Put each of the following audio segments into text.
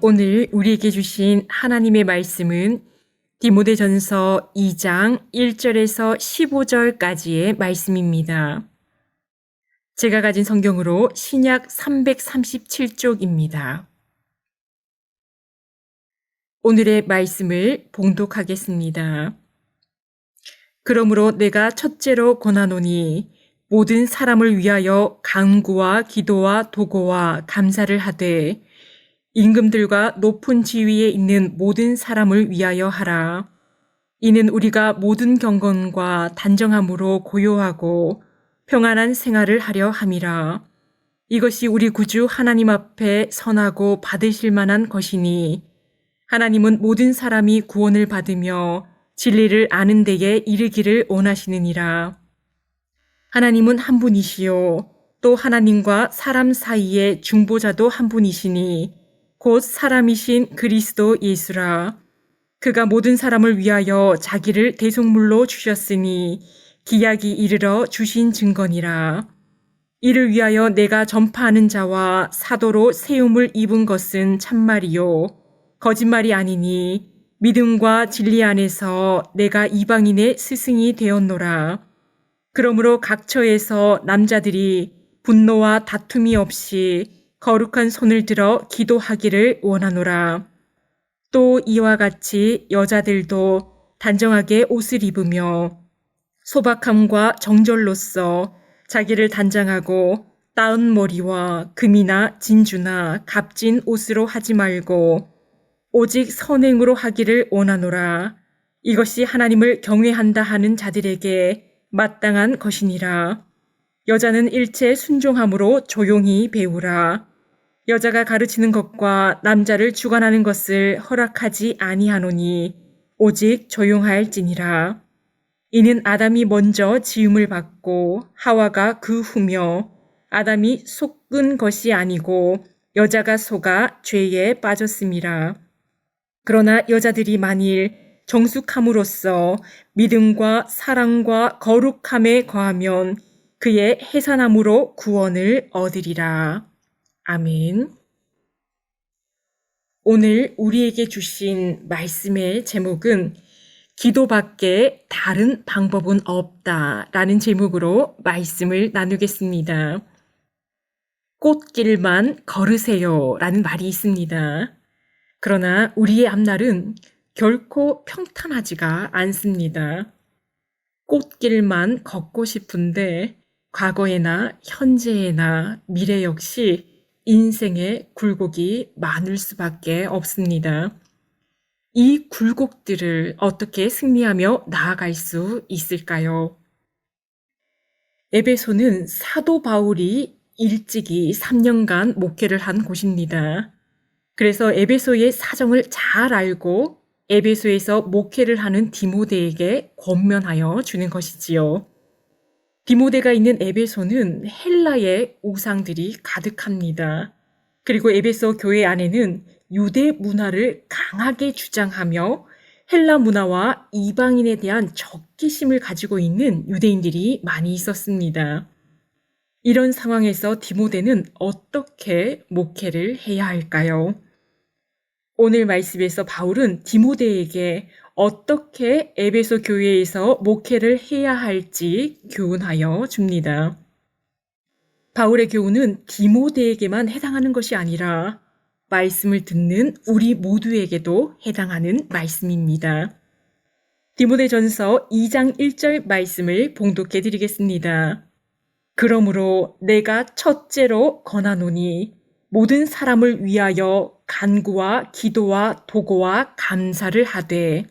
오늘 우리에게 주신 하나님의 말씀은 디모데전서 2장 1절에서 15절까지의 말씀입니다. 제가 가진 성경으로 신약 337쪽입니다. 오늘의 말씀을 봉독하겠습니다. 그러므로 내가 첫째로 권하노니 모든 사람을 위하여 간구와 기도와 도고와 감사를 하되 임금들과 높은 지위에 있는 모든 사람을 위하여 하라. 이는 우리가 모든 경건과 단정함으로 고요하고 평안한 생활을 하려 함이라. 이것이 우리 구주 하나님 앞에 선하고 받으실 만한 것이니 하나님은 모든 사람이 구원을 받으며 진리를 아는 데에 이르기를 원하시느니라. 하나님은 한 분이시요 또 하나님과 사람 사이의 중보자도 한 분이시니 곧 사람이신 그리스도 예수라. 그가 모든 사람을 위하여 자기를 대속물로 주셨으니 기약이 이르러 주신 증거니라. 이를 위하여 내가 전파하는 자와 사도로 세움을 입은 것은 참말이요 거짓말이 아니니 믿음과 진리 안에서 내가 이방인의 스승이 되었노라. 그러므로 각처에서 남자들이 분노와 다툼이 없이 거룩한 손을 들어 기도하기를 원하노라. 또 이와 같이 여자들도 단정하게 옷을 입으며 소박함과 정절로써 자기를 단장하고 따은 머리와 금이나 진주나 값진 옷으로 하지 말고 오직 선행으로 하기를 원하노라. 이것이 하나님을 경외한다 하는 자들에게 마땅한 것이니라. 여자는 일체 순종함으로 조용히 배우라. 여자가 가르치는 것과 남자를 주관하는 것을 허락하지 아니하노니 오직 조용할지니라. 이는 아담이 먼저 지음을 받고 하와가 그 후며 아담이 속은 것이 아니고 여자가 속아 죄에 빠졌음이라. 그러나 여자들이 만일 정숙함으로써 믿음과 사랑과 거룩함에 거하면 그의 해산함으로 구원을 얻으리라. 아멘. 오늘 우리에게 주신 말씀의 제목은 기도밖에 다른 방법은 없다라는 제목으로 말씀을 나누겠습니다. 꽃길만 걸으세요라는 말이 있습니다. 그러나 우리의 앞날은 결코 평탄하지가 않습니다. 꽃길만 걷고 싶은데 과거에나 현재에나 미래 역시 인생의 굴곡이 많을 수밖에 없습니다. 이 굴곡들을 어떻게 승리하며 나아갈 수 있을까요? 에베소는 사도 바울이 일찍이 3년간 목회를 한 곳입니다. 그래서 에베소의 사정을 잘 알고 에베소에서 목회를 하는 디모데에게 권면하여 주는 것이지요. 디모데가 있는 에베소는 헬라의 우상들이 가득합니다. 그리고 에베소 교회 안에는 유대 문화를 강하게 주장하며 헬라 문화와 이방인에 대한 적개심을 가지고 있는 유대인들이 많이 있었습니다. 이런 상황에서 디모데는 어떻게 목회를 해야 할까요? 오늘 말씀에서 바울은 디모데에게 어떻게 에베소 교회에서 목회를 해야 할지 교훈하여 줍니다. 바울의 교훈은 디모데에게만 해당하는 것이 아니라 말씀을 듣는 우리 모두에게도 해당하는 말씀입니다. 디모데전서 2장 1절 말씀을 봉독해 드리겠습니다. 그러므로 내가 첫째로 권하노니 모든 사람을 위하여 간구와 기도와 도고와 감사를 하되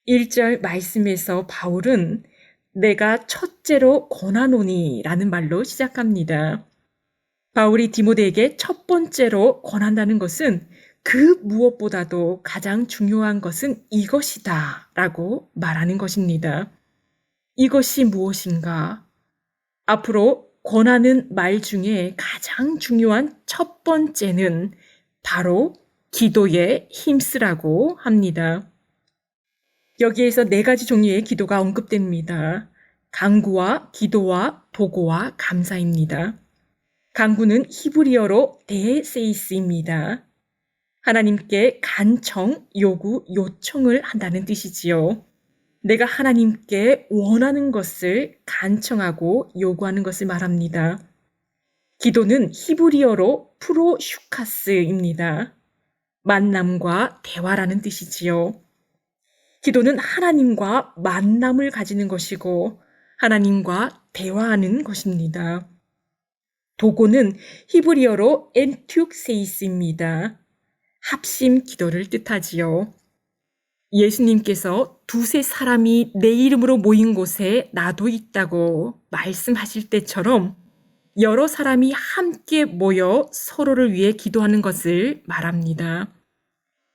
1절 말씀에서 바울은 내가 첫째로 권하노니 라는 말로 시작합니다. 바울이 디모데에게 첫 번째로 권한다는 것은 그 무엇보다도 가장 중요한 것은 이것이다 라고 말하는 것입니다. 이것이 무엇인가? 앞으로 권하는 말 중에 가장 중요한 첫 번째는 바로 기도에 힘쓰라고 합니다. 여기에서 4가지 종류의 기도가 언급됩니다. 간구와 기도와 도고와 감사입니다. 간구는 히브리어로 데세이스입니다. 하나님께 간청, 요구, 요청을 한다는 뜻이지요. 내가 하나님께 원하는 것을 간청하고 요구하는 것을 말합니다. 기도는 히브리어로 프로슈카스입니다. 만남과 대화라는 뜻이지요. 기도는 하나님과 만남을 가지는 것이고 하나님과 대화하는 것입니다. 도고는 히브리어로 엔투세이스입니다. 합심 기도를 뜻하지요. 예수님께서 두세 사람이 내 이름으로 모인 곳에 나도 있다고 말씀하실 때처럼 여러 사람이 함께 모여 서로를 위해 기도하는 것을 말합니다.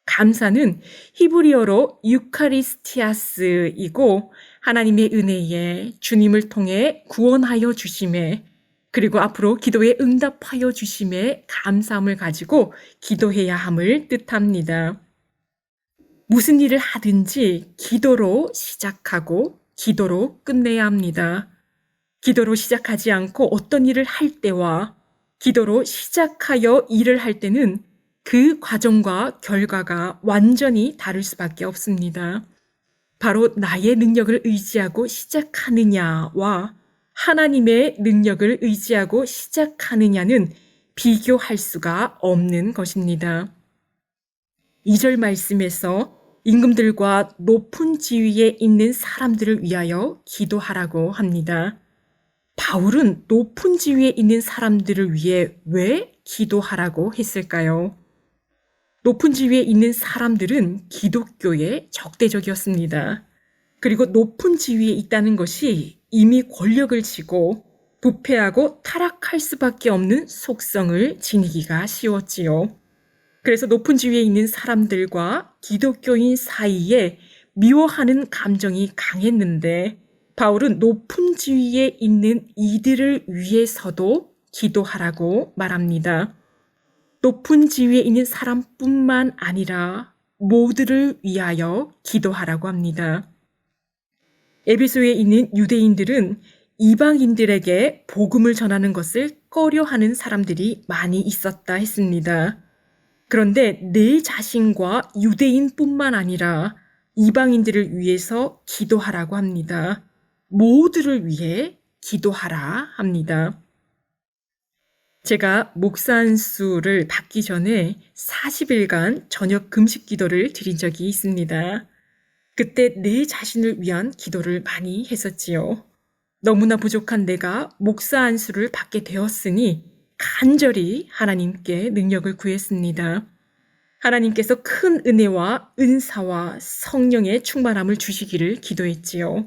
감사는 히브리어로 유카리스티아스이고 하나님의 은혜에 주님을 통해 구원하여 주심에 그리고 앞으로 기도에 응답하여 주심에 감사함을 가지고 기도해야 함을 뜻합니다. 무슨 일을 하든지 기도로 시작하고 기도로 끝내야 합니다. 기도로 시작하지 않고 어떤 일을 할 때와 기도로 시작하여 일을 할 때는 그 과정과 결과가 완전히 다를 수밖에 없습니다. 바로 나의 능력을 의지하고 시작하느냐와 하나님의 능력을 의지하고 시작하느냐는 비교할 수가 없는 것입니다. 2절 말씀에서 임금들과 높은 지위에 있는 사람들을 위하여 기도하라고 합니다. 바울은 높은 지위에 있는 사람들을 위해 왜 기도하라고 했을까요? 높은 지위에 있는 사람들은 기독교의 적대적이었습니다. 그리고 높은 지위에 있다는 것이 이미 권력을 쥐고 부패하고 타락할 수밖에 없는 속성을 지니기가 쉬웠지요. 그래서 높은 지위에 있는 사람들과 기독교인 사이에 미워하는 감정이 강했는데 바울은 높은 지위에 있는 이들을 위해서도 기도하라고 말합니다. 높은 지위에 있는 사람뿐만 아니라 모두를 위하여 기도하라고 합니다. 에베소에 있는 유대인들은 이방인들에게 복음을 전하는 것을 꺼려하는 사람들이 많이 있었다 했습니다. 그런데 내 자신과 유대인뿐만 아니라 이방인들을 위해서 기도하라고 합니다. 모두를 위해 기도하라 합니다. 제가 목사 안수를 받기 전에 40일간 저녁 금식 기도를 드린 적이 있습니다. 그때 내 자신을 위한 기도를 많이 했었지요. 너무나 부족한 내가 목사 안수를 받게 되었으니 간절히 하나님께 능력을 구했습니다. 하나님께서 큰 은혜와 은사와 성령의 충만함을 주시기를 기도했지요.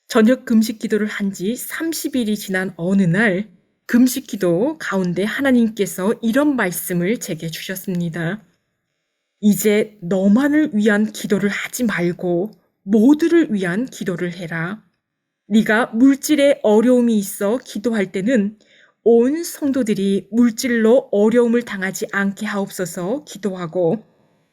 저녁 금식 기도를 한 지 30일이 지난 어느 날 금식 기도 가운데 하나님께서 이런 말씀을 제게 주셨습니다. 이제 너만을 위한 기도를 하지 말고 모두를 위한 기도를 해라. 네가 물질에 어려움이 있어 기도할 때는 온 성도들이 물질로 어려움을 당하지 않게 하옵소서 기도하고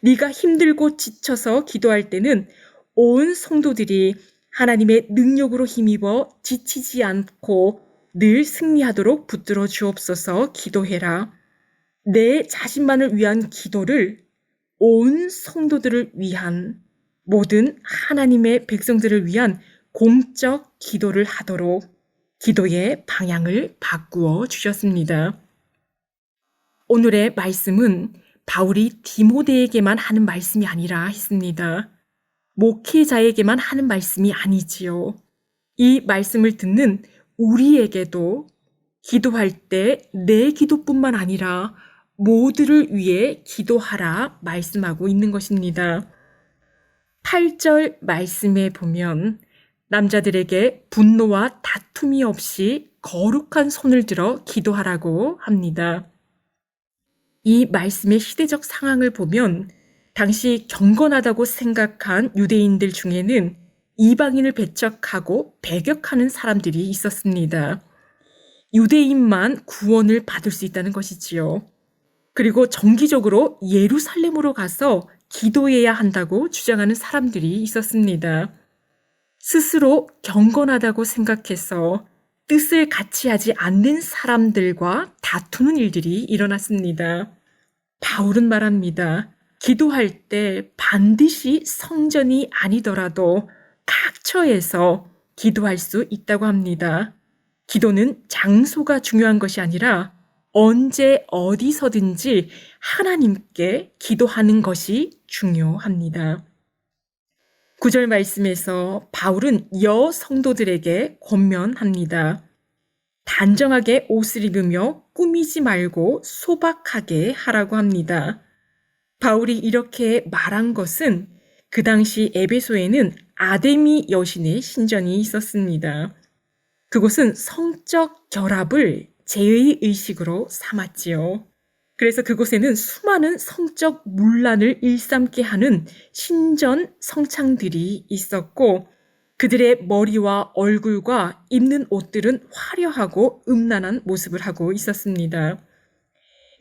네가 힘들고 지쳐서 기도할 때는 온 성도들이 하나님의 능력으로 힘입어 지치지 않고 늘 승리하도록 붙들어 주옵소서 기도해라. 내 자신만을 위한 기도를 온 성도들을 위한 모든 하나님의 백성들을 위한 공적 기도를 하도록 기도의 방향을 바꾸어 주셨습니다. 오늘의 말씀은 바울이 디모데에게만 하는 말씀이 아니라 했습니다. 목회자에게만 하는 말씀이 아니지요. 이 말씀을 듣는 우리에게도 기도할 때 내 기도뿐만 아니라 모두를 위해 기도하라 말씀하고 있는 것입니다. 8절 말씀에 보면 남자들에게 분노와 다툼이 없이 거룩한 손을 들어 기도하라고 합니다. 이 말씀의 시대적 상황을 보면 당시 경건하다고 생각한 유대인들 중에는 이방인을 배척하고 배격하는 사람들이 있었습니다. 유대인만 구원을 받을 수 있다는 것이지요. 그리고 정기적으로 예루살렘으로 가서 기도해야 한다고 주장하는 사람들이 있었습니다. 스스로 경건하다고 생각해서 뜻을 같이 하지 않는 사람들과 다투는 일들이 일어났습니다. 바울은 말합니다. 기도할 때 반드시 성전이 아니더라도 각처에서 기도할 수 있다고 합니다. 기도는 장소가 중요한 것이 아니라 언제 어디서든지 하나님께 기도하는 것이 중요합니다. 9절 말씀에서 바울은 여성도들에게 권면합니다. 단정하게 옷을 입으며 꾸미지 말고 소박하게 하라고 합니다. 바울이 이렇게 말한 것은 그 당시 에베소에는 아데미 여신의 신전이 있었습니다. 그곳은 성적 결합을 제의 의식으로 삼았지요. 그래서 그곳에는 수많은 성적 문란을 일삼게 하는 신전 성창들이 있었고 그들의 머리와 얼굴과 입는 옷들은 화려하고 음란한 모습을 하고 있었습니다.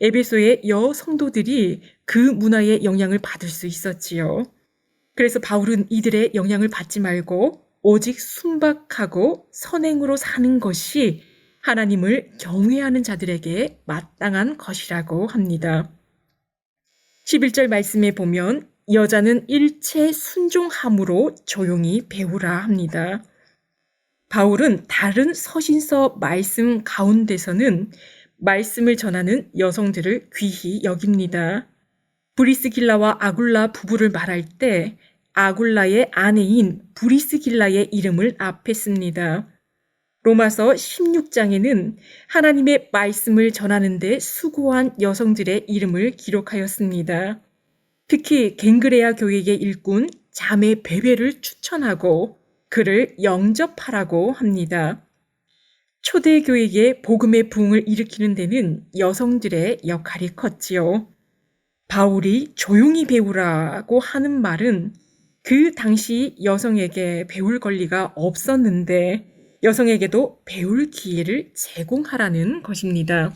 에베소의 여성도들이 그 문화의 영향을 받을 수 있었지요. 그래서 바울은 이들의 영향을 받지 말고 오직 순박하고 선행으로 사는 것이 하나님을 경외하는 자들에게 마땅한 것이라고 합니다. 11절 말씀에 보면 여자는 일체 순종함으로 조용히 배우라 합니다. 바울은 다른 서신서 말씀 가운데서는 말씀을 전하는 여성들을 귀히 여깁니다. 브리스길라와 아굴라 부부를 말할 때 아굴라의 아내인 브리스길라의 이름을 앞에 씁니다. 로마서 16장에는 하나님의 말씀을 전하는 데 수고한 여성들의 이름을 기록하였습니다. 특히 갱그레아 교회의 일꾼 자매 베베를 추천하고 그를 영접하라고 합니다. 초대교회의 복음의 부흥을 일으키는 데는 여성들의 역할이 컸지요. 바울이 조용히 배우라고 하는 말은 그 당시 여성에게 배울 권리가 없었는데 여성에게도 배울 기회를 제공하라는 것입니다.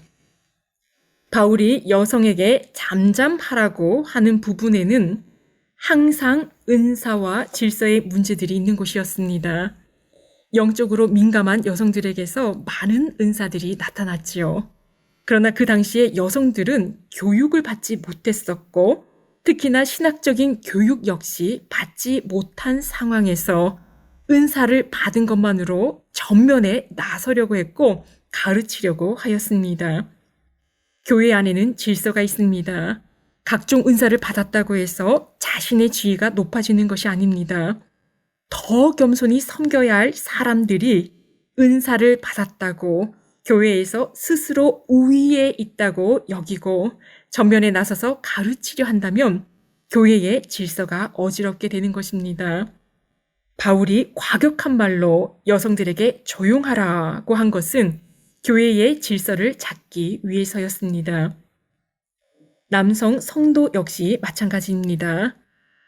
바울이 여성에게 잠잠하라고 하는 부분에는 항상 은사와 질서의 문제들이 있는 곳이었습니다. 영적으로 민감한 여성들에게서 많은 은사들이 나타났지요. 그러나 그 당시에 여성들은 교육을 받지 못했었고 특히나 신학적인 교육 역시 받지 못한 상황에서 은사를 받은 것만으로 전면에 나서려고 했고 가르치려고 하였습니다. 교회 안에는 질서가 있습니다. 각종 은사를 받았다고 해서 자신의 지위가 높아지는 것이 아닙니다. 더 겸손히 섬겨야 할 사람들이 은사를 받았다고 교회에서 스스로 우위에 있다고 여기고 전면에 나서서 가르치려 한다면 교회의 질서가 어지럽게 되는 것입니다. 바울이 과격한 말로 여성들에게 조용하라고 한 것은 교회의 질서를 찾기 위해서였습니다. 남성 성도 역시 마찬가지입니다.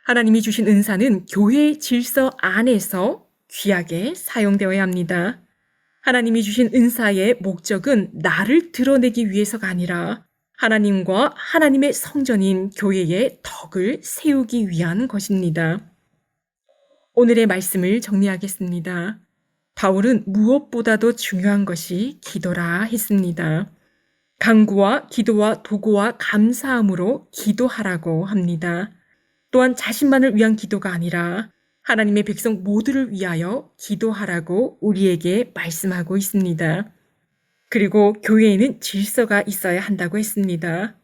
하나님이 주신 은사는 교회의 질서 안에서 귀하게 사용되어야 합니다. 하나님이 주신 은사의 목적은 나를 드러내기 위해서가 아니라 하나님과 하나님의 성전인 교회의 덕을 세우기 위한 것입니다. 오늘의 말씀을 정리하겠습니다. 바울은 무엇보다도 중요한 것이 기도라 했습니다. 간구와 기도와 도구와 감사함으로 기도하라고 합니다. 또한 자신만을 위한 기도가 아니라 하나님의 백성 모두를 위하여 기도하라고 우리에게 말씀하고 있습니다. 그리고 교회에는 질서가 있어야 한다고 했습니다.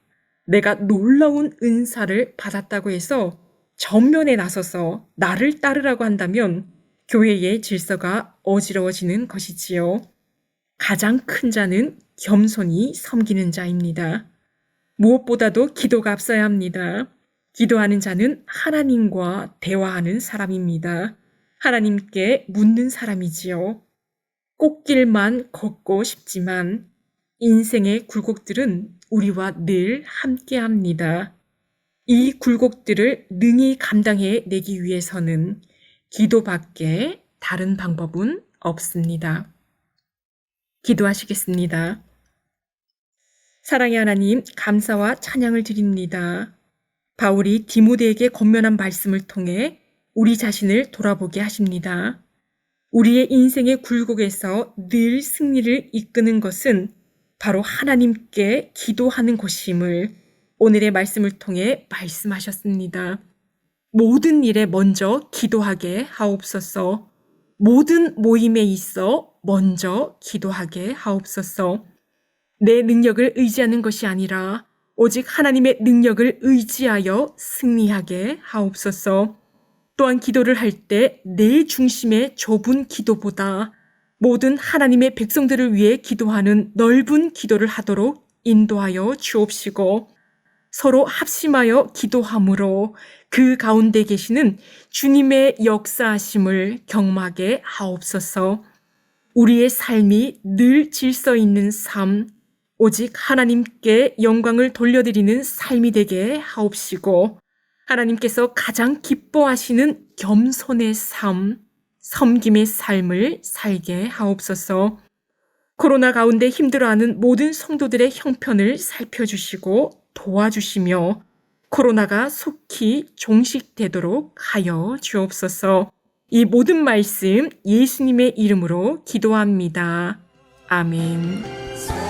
내가 놀라운 은사를 받았다고 해서 전면에 나서서 나를 따르라고 한다면 교회의 질서가 어지러워지는 것이지요. 가장 큰 자는 겸손히 섬기는 자입니다. 무엇보다도 기도가 앞서야 합니다. 기도하는 자는 하나님과 대화하는 사람입니다. 하나님께 묻는 사람이지요. 꽃길만 걷고 싶지만 인생의 굴곡들은 우리와 늘 함께합니다. 이 굴곡들을 능히 감당해 내기 위해서는 기도밖에 다른 방법은 없습니다. 기도하시겠습니다. 사랑의 하나님, 감사와 찬양을 드립니다. 바울이 디모데에게 권면한 말씀을 통해 우리 자신을 돌아보게 하십니다. 우리의 인생의 굴곡에서 늘 승리를 이끄는 것은 바로 하나님께 기도하는 것임을 오늘의 말씀을 통해 말씀하셨습니다. 모든 일에 먼저 기도하게 하옵소서. 모든 모임에 있어 먼저 기도하게 하옵소서. 내 능력을 의지하는 것이 아니라 오직 하나님의 능력을 의지하여 승리하게 하옵소서. 또한 기도를 할 때 내 중심의 좁은 기도보다 모든 하나님의 백성들을 위해 기도하는 넓은 기도를 하도록 인도하여 주옵시고, 서로 합심하여 기도함으로 그 가운데 계시는 주님의 역사하심을 경험하게 하옵소서. 우리의 삶이 늘 질서 있는 삶, 오직 하나님께 영광을 돌려드리는 삶이 되게 하옵시고, 하나님께서 가장 기뻐하시는 겸손의 삶, 섬김의 삶을 살게 하옵소서. 코로나 가운데 힘들어하는 모든 성도들의 형편을 살펴주시고 도와주시며 코로나가 속히 종식되도록 하여 주옵소서. 이 모든 말씀 예수님의 이름으로 기도합니다. 아멘.